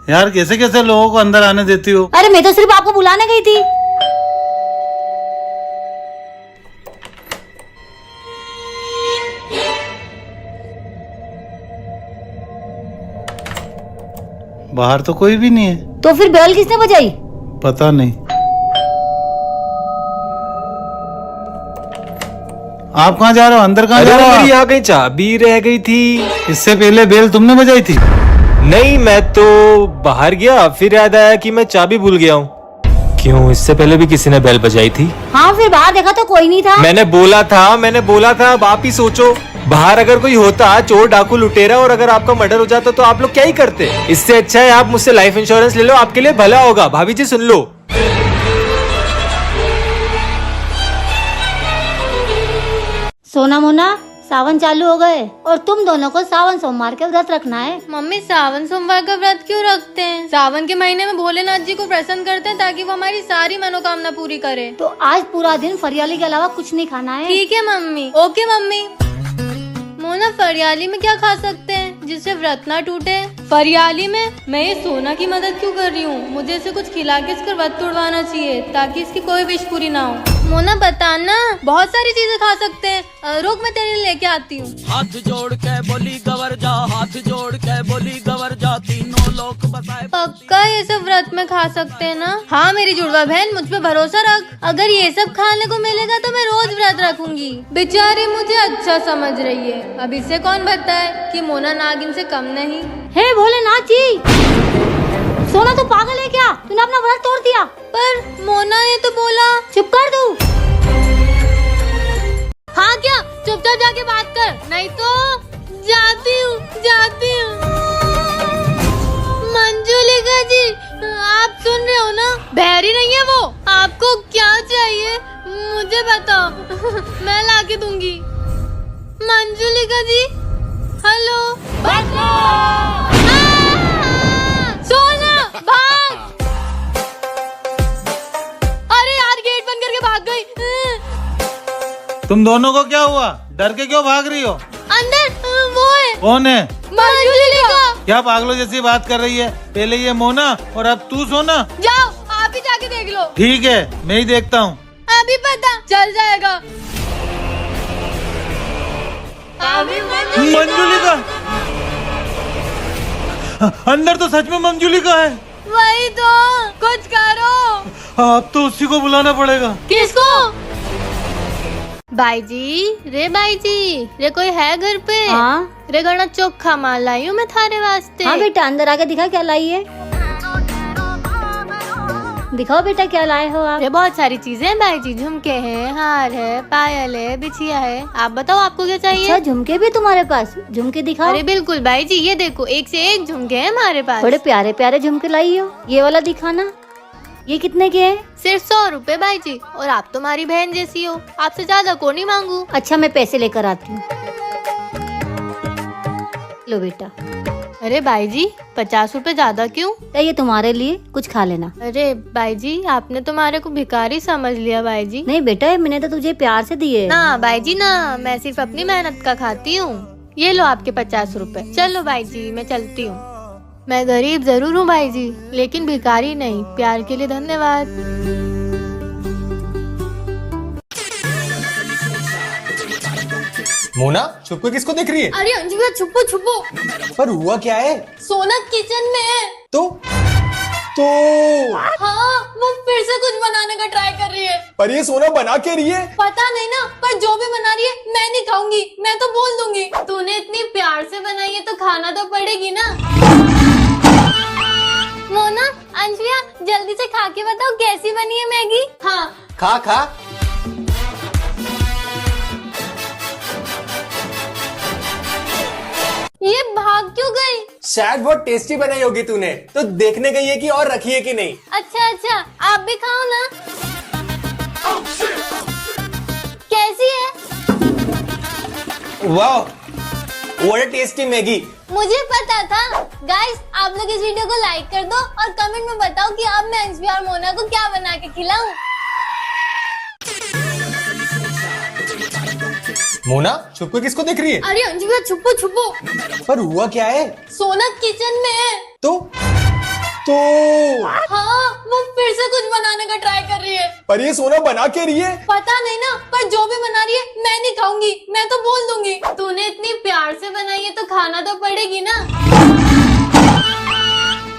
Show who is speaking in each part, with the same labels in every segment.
Speaker 1: यार कैसे कैसे लोगों को अंदर आने देती हो?
Speaker 2: अरे मैं तो सिर्फ आपको बुलाने गई थी।
Speaker 1: बाहर तो कोई भी नहीं है।
Speaker 2: तो फिर बेल किसने बजाई?
Speaker 1: पता नहीं। आप कहाँ जा रहे हो? अंदर कहाँ जा रहे हो?
Speaker 3: मेरी यहाँ कहीं चाबी रह गई थी।
Speaker 1: इससे पहले बेल तुमने बजाई थी?
Speaker 3: नहीं, मैं तो बाहर गया, फिर याद आया कि मैं चाबी भूल गया हूँ। क्यों, इससे पहले भी किसी ने बेल बजाई थी?
Speaker 2: हाँ, फिर बाहर देखा तो कोई नहीं था।
Speaker 3: मैंने बोला था। अब आप ही सोचो, बाहर अगर कोई होता, चोर डाकू लुटेरा, और अगर आपका मर्डर हो जाता तो आप लोग क्या ही करते? इससे अच्छा है आप मुझसे लाइफ इंश्योरेंस ले लो, आपके लिए भला होगा। भाभी जी सुन लो।
Speaker 2: सोना मोना, सावन चालू हो गए और तुम दोनों को सावन सोमवार के व्रत रखना है।
Speaker 4: मम्मी, सावन सोमवार का व्रत क्यों रखते हैं? सावन के महीने में भोलेनाथ जी को प्रसन्न करते हैं ताकि वो हमारी सारी मनोकामना पूरी करे।
Speaker 2: तो आज पूरा दिन फरियाली के अलावा कुछ नहीं खाना है।
Speaker 4: ठीक है मम्मी। Okay mummy. मोना, फरियाली में क्या खा सकते हैं जिससे व्रत ना टूटे? फरियाली में मैं ये सोना की मदद क्यों कर रही हूँ? मुझे इसे कुछ खिला के इसका व्रत तोड़वाना चाहिए ताकि इसकी कोई विश पूरी ना हो। मोना बताना, बहुत सारी चीजें खा सकते हैं। रुक, मैं तेरे लिए लेके आती हूँ।
Speaker 5: हाथ जोड़ के बोली गवर जा, हाथ जोड़ के बोली गवर जा, तीनों लोग बसाए।
Speaker 4: पक्का ये सब व्रत में खा सकते हैं ना? हाँ मेरी जुड़वा बहन, मुझ पे भरोसा रख। अगर ये सब खाने को मिलेगा तो मैं रोज व्रत रखूंगी। बेचारी मुझे अच्छा समझ रही है। अब इसे कौन बताए कि मोना नागिन से कम नहीं।
Speaker 2: हे भोलेनाथ जी, सोना तो पागल है क्या? तूने अपना व्रत तोड़ दिया।
Speaker 4: पर मोना ने तो बोला।
Speaker 2: चुप कर तू।
Speaker 4: हाँ क्या? चुपचाप जाके बात कर, नहीं तो जाती हूँ। मंजुलिका जी, आप सुन रहे हो ना? बहरी नहीं है वो। आपको क्या चाहिए मुझे बताओ, मैं लाके दूंगी। मंजुलिका जी, हेलो। सोना भाग। अरे यार, गेट बंद करके भाग गई।
Speaker 1: तुम दोनों को क्या हुआ? डर के क्यों भाग रही हो?
Speaker 4: अंदर वो है।
Speaker 1: कौन है?
Speaker 4: मंजुलिका।
Speaker 1: क्या पागलों जैसी बात कर रही है? पहले ये मोना और अब तू सोना।
Speaker 4: जाओ, आप ही जाके देख लो।
Speaker 1: ठीक है, मैं ही देखता हूँ।
Speaker 4: अभी पता चल जाएगा।
Speaker 1: मंजुलिका, अंदर तो सच में मंजुलिका है।
Speaker 4: वही तो, कुछ करो।
Speaker 1: अब तो उसी को बुलाना पड़ेगा।
Speaker 4: किसको? बाई जी, रे कोई है घर पे?
Speaker 2: हाँ।
Speaker 4: रे घना चोखा माल लाई हूँ मैं थारे वास्ते।
Speaker 2: हाँ बेटा, अंदर आके दिखा क्या लाई है। दिखाओ बेटा क्या लाए हो आप।
Speaker 4: अरे बहुत सारी चीजें हैं बाई जी। झुमके हैं, हार है, पायल है, बिछिया है। आप बताओ आपको क्या चाहिए?
Speaker 2: अच्छा, झुमके भी तुम्हारे पास? झुमके दिखाओ।
Speaker 4: अरे बिल्कुल बाई जी, ये देखो, एक से एक झुमके हैं हमारे पास।
Speaker 2: बड़े प्यारे प्यारे झुमके लाई हो। ये वाला दिखाना। ये कितने के है?
Speaker 4: सिर्फ 100 रुपए बाई जी। और आप तो हमारी बहन जैसी हो, आपसे ज्यादा को नहीं मांगू।
Speaker 2: अच्छा, मैं पैसे लेकर आती हूँ। लो बेटा।
Speaker 4: अरे बाई जी, 50 रुपए ज्यादा क्यों?
Speaker 2: ये तुम्हारे लिए, कुछ खा लेना।
Speaker 4: अरे बाई जी, आपने तुम्हारे को भिखारी समझ लिया बाई जी।
Speaker 2: नहीं बेटा, मैंने तो तुझे प्यार से दिए।
Speaker 4: ना बाई जी ना, मैं सिर्फ अपनी मेहनत का खाती हूँ। ये लो आपके 50 रुपए। चलो बाई जी, मैं चलती हूँ। मैं गरीब जरूर हूँ बाई जी, लेकिन भिखारी नहीं। प्यार के लिए धन्यवाद।
Speaker 3: मोना, छुप के किसको देख रही है?
Speaker 4: अरे अंजू भैया, छुपो छुपो।
Speaker 3: पर हुआ क्या है?
Speaker 4: सोना किचन में है।
Speaker 3: तो
Speaker 4: हाँ, वो फिर से कुछ बनाने का ट्राई कर रही है।
Speaker 3: पर ये सोना बना के रही है?
Speaker 4: पता नहीं ना, पर जो भी बना रही है मैं नहीं खाऊंगी। मैं तो बोल दूंगी। तूने इतनी प्यार से बनाई है तो खाना तो पड़ेगी ना। मोना, अंजुया, जल्दी से खा के बताओ कैसी बनी है मैगी। हाँ,
Speaker 3: खा।
Speaker 4: ये भाग क्यों गई?
Speaker 3: शायद बहुत टेस्टी बनाई होगी तूने, तो देखने गई है कि और रखी है कि नहीं।
Speaker 4: अच्छा, आप भी खाओ ना। कैसी है?
Speaker 3: वाह, व्हाट अ टेस्टी मैगी।
Speaker 4: मुझे पता था। गाइस, आप लोग इस वीडियो को लाइक कर दो और कमेंट में बताओ कि अब मैं अंशु और मोना को क्या बना के खिलाऊं।
Speaker 3: मोना, छुप के किसको देख रही है?
Speaker 4: अरे अंजू भैया, छुपो छुपो।
Speaker 3: पर हुआ क्या है?
Speaker 4: सोना किचन में है।
Speaker 3: तो
Speaker 6: तो
Speaker 4: हाँ, वो फिर से कुछ बनाने का ट्राई कर रही है।
Speaker 6: पर ये सोना बना के रही है।
Speaker 4: पता नहीं ना, पर जो भी बना रही है मैं नहीं खाऊंगी, मैं तो बोल दूंगी। तूने इतनी प्यार से बनाई है तो खाना तो पड़ेगी ना।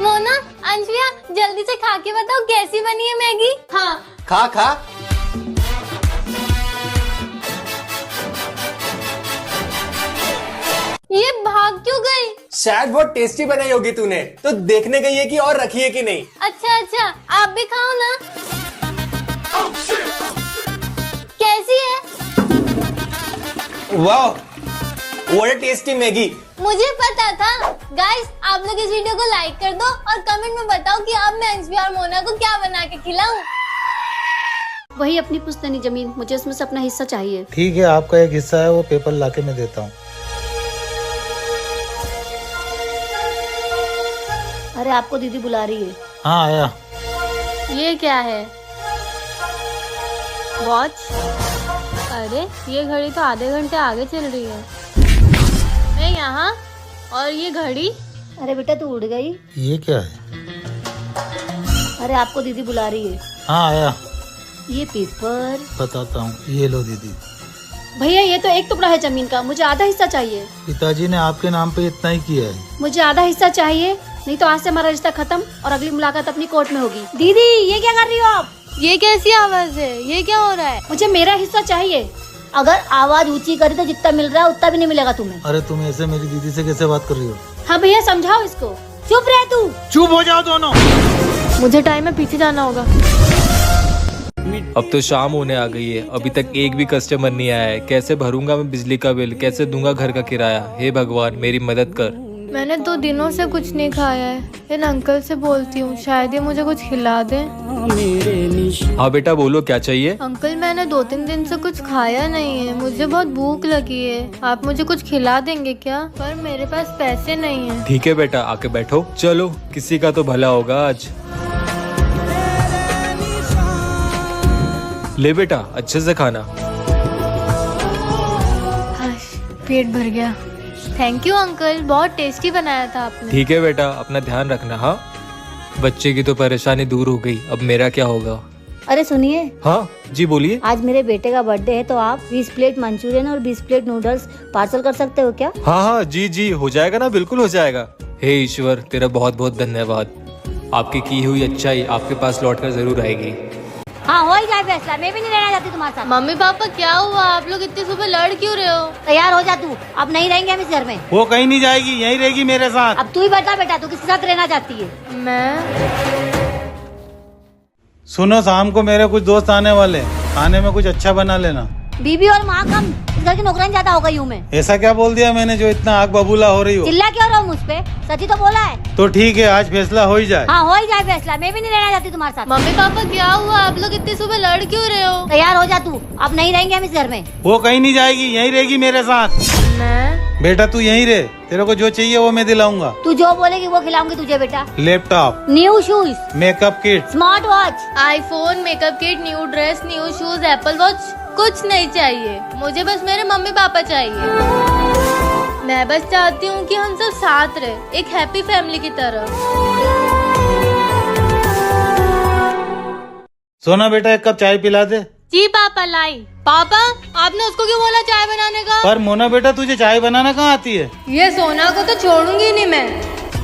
Speaker 4: मोना, अंशिया, जल्दी से खा के बताओ कैसी बनी है मैगी। हाँ,
Speaker 6: खा खा।
Speaker 4: ये भाग क्यों गई?
Speaker 6: शायद बहुत टेस्टी बनाई होगी तूने, तो देखने गई है कि और रखी है कि नहीं।
Speaker 4: अच्छा अच्छा, आप भी खाओ ना। कैसी है?
Speaker 6: वाह, व्हाट अ टेस्टी मैगी।
Speaker 4: मुझे पता था। गाइस, आप लोग इस वीडियो को लाइक कर दो और कमेंट में बताओ कि अब मैं अंशिया और मोना को क्या बना के खिलाऊं।
Speaker 2: वही अपनी पुश्तैनी जमीन, मुझे उसमें से अपना हिस्सा चाहिए।
Speaker 1: ठीक है, आपका एक हिस्सा है, वो पेपर लाके मैं देता हूँ।
Speaker 2: अरे आपको दीदी बुला रही है।
Speaker 1: हाँ आया।
Speaker 4: ये क्या है? वॉच? अरे ये घड़ी तो आधे घंटे आगे चल रही है। मैं यहाँ, और ये घड़ी।
Speaker 2: अरे बेटा तू उड़ गई।
Speaker 1: ये क्या है?
Speaker 2: अरे आपको दीदी बुला रही है।
Speaker 1: हाँ आया,
Speaker 2: ये पेपर।
Speaker 1: बताता हूँ। ये लो दीदी।
Speaker 2: भैया ये तो एक टुकड़ा है जमीन का, मुझे आधा हिस्सा चाहिए।
Speaker 1: पिताजी ने आपके नाम पे इतना ही किया है।
Speaker 2: मुझे आधा हिस्सा चाहिए, नहीं तो आज से हमारा रिश्ता खत्म और अगली मुलाकात अपनी कोर्ट में होगी। दीदी ये क्या कर रही हो आप?
Speaker 4: ये कैसी आवाज है? ये क्या हो रहा है?
Speaker 2: मुझे मेरा हिस्सा चाहिए। अगर आवाज ऊंची करी तो जितना मिल रहा है उतना भी नहीं मिलेगा तुम्हें।
Speaker 1: अरे तुम ऐसे मेरी दीदी से कैसे बात कर रही हो?
Speaker 2: हाँ भैया समझाओ इसको। चुप रह तू।
Speaker 1: चुप हो जाओ दोनों।
Speaker 4: मुझे टाइम में पीछे जाना होगा।
Speaker 3: अब तो शाम होने आ गई है, अभी तक एक भी कस्टमर नहीं आया है। कैसे भरूंगा मैं बिजली का बिल, कैसे दूंगा घर का किराया? हे भगवान मेरी मदद कर।
Speaker 4: मैंने 2 दिनों से कुछ नहीं खाया है। इन अंकल से बोलती हूँ, शायद ये मुझे कुछ खिला दें।
Speaker 3: हाँ बेटा बोलो, क्या चाहिए?
Speaker 4: अंकल मैंने 2-3 दिन से कुछ खाया नहीं है, मुझे बहुत भूख लगी है। आप मुझे कुछ खिला देंगे क्या? पर मेरे पास पैसे नहीं है।
Speaker 3: ठीक है बेटा, आके बैठो। चलो किसी का तो भला होगा आज। ले बेटा, अच्छे से खाना।
Speaker 4: पेट भर गया। थैंक यू अंकल, बहुत टेस्टी बनाया था आपने।
Speaker 3: ठीक है बेटा, अपना ध्यान रखना। हाँ, बच्चे की तो परेशानी दूर हो गई, अब मेरा क्या होगा?
Speaker 2: अरे सुनिए,
Speaker 3: हाँ जी बोलिए।
Speaker 2: आज मेरे बेटे का बर्थडे है तो आप 20 प्लेट मंचूरियन और 20 प्लेट नूडल्स पार्सल कर सकते हो क्या?
Speaker 3: हाँ हाँ जी जी, हो जाएगा ना, बिल्कुल हो जाएगा। हे ईश्वर, तेरा बहुत बहुत धन्यवाद। आपकी की हुई अच्छाई आपके पास लौट कर जरूर आएगी।
Speaker 2: हाँ हो ही जाए फैसला, मैं भी नहीं रहना चाहती तुम्हारे साथ।
Speaker 4: मम्मी पापा क्या हुआ? आप लोग इतनी सुबह लड़ क्यों रहे हो?
Speaker 2: तैयार हो जा तू, अब नहीं रहेंगे हम इस घर में।
Speaker 1: वो कहीं नहीं जाएगी, यहीं रहेगी मेरे साथ।
Speaker 2: अब तू ही बता बेटा, तू किसके साथ रहना चाहती है?
Speaker 4: मैं
Speaker 1: सुनो, शाम को मेरे कुछ दोस्त आने वाले हैं, खाने में कुछ अच्छा बना लेना।
Speaker 2: बीबी और माँ कम, इस घर की नौकरानी ज्यादा हो गई हूँ मैं।
Speaker 1: ऐसा क्या बोल दिया मैंने जो इतना आग बबूला हो रही हो?
Speaker 2: चिल्ला क्यों रहा हूँ मुझ पे? सच्ची तो बोला है।
Speaker 1: तो ठीक है, आज फैसला हो ही जाए।
Speaker 2: हाँ हो ही जाए फैसला, मैं भी नहीं रहना चाहती तुम्हारे साथ।
Speaker 4: मम्मी पापा क्या हुआ? आप लोग इतनी सुबह लड़ क्यों रहे हो?
Speaker 2: तैयार हो जा तू, अब नहीं रहेंगे हम इस घर में।
Speaker 1: वो कहीं नहीं जाएगी, यहीं रहेगी मेरे साथ।
Speaker 4: मैं
Speaker 1: बेटा तू यहीं रहे, तेरे को जो चाहिए वो मैं दिलाऊंगा।
Speaker 2: तू जो बोलेगी वो खिलाऊंगी तुझे बेटा।
Speaker 1: Laptop,
Speaker 2: new shoes,
Speaker 1: makeup kit,
Speaker 2: smart watch,
Speaker 4: iPhone, makeup kit, new dress, new shoes, Apple watch, कुछ नहीं चाहिए मुझे। बस मेरे मम्मी पापा चाहिए। मैं बस चाहती हूँ कि हम सब साथ रहे, एक हैप्पी फैमिली की तरह।
Speaker 1: सोना बेटा एक कप चाय पिला दे।
Speaker 4: जी पापा लाई। पापा आपने उसको क्यों बोला चाय बनाने का?
Speaker 1: पर मोना बेटा तुझे चाय बनाना कहाँ आती है?
Speaker 4: ये सोना को तो छोड़ूंगी नहीं मैं।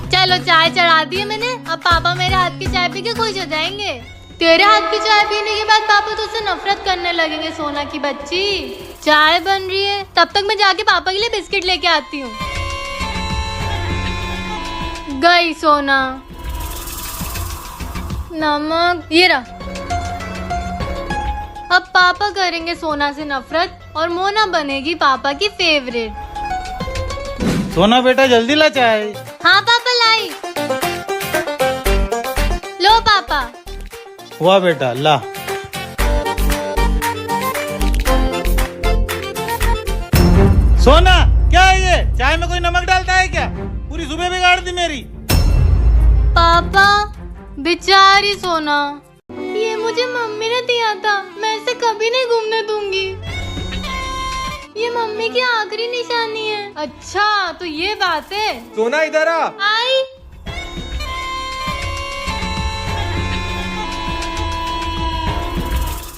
Speaker 4: चलो चाय चढ़ा दी है मैंने, अब पापा मेरे हाथ की चाय पी के खुश हो जाएंगे। तेरे हाथ की चाय पीने के बाद पापा तुझसे नफरत करने लगेंगे। सोना की बच्ची, चाय बन रही है, तब तक मैं जाके पापा के लिए बिस्किट लेके आती हूँ। गई सोना। नमक ये रहा। अब पापा करेंगे सोना से नफरत और मोना बनेगी पापा की फेवरेट।
Speaker 1: सोना बेटा जल्दी ला चाय।
Speaker 4: हाँ पापा लाई। लो पापा।
Speaker 1: वाह बेटा ला। सोना क्या है ये? चाय में कोई नमक डालता है क्या? पूरी सुबह बिगाड़ दी मेरी।
Speaker 4: पापा बेचारी सोना, ये मुझे मम्मी ने दिया था, मैं इसे कभी नहीं घूमने दूंगी। ये मम्मी की आखिरी निशानी है। अच्छा तो ये बात है।
Speaker 3: सोना इधर आ।
Speaker 4: आई।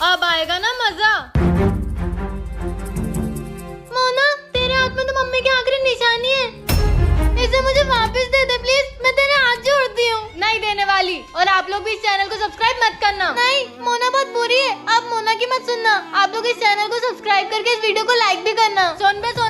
Speaker 4: अब आएगा ना मजा। मोना, तेरे हाथ में तो मम्मी की आखिरी निशानी है, इसे मुझे वापस दे दे प्लीज, मैं तेरे हाथ जोड़ती हूँ। नहीं देने वाली। और आप लोग भी इस चैनल को सब्सक्राइब मत करना। नहीं, मोना बहुत बुरी है, आप मोना की मत सुनना। आप लोग इस चैनल को सब्सक्राइब करके इस वीडियो को लाइक भी करना। सुन बे सोना।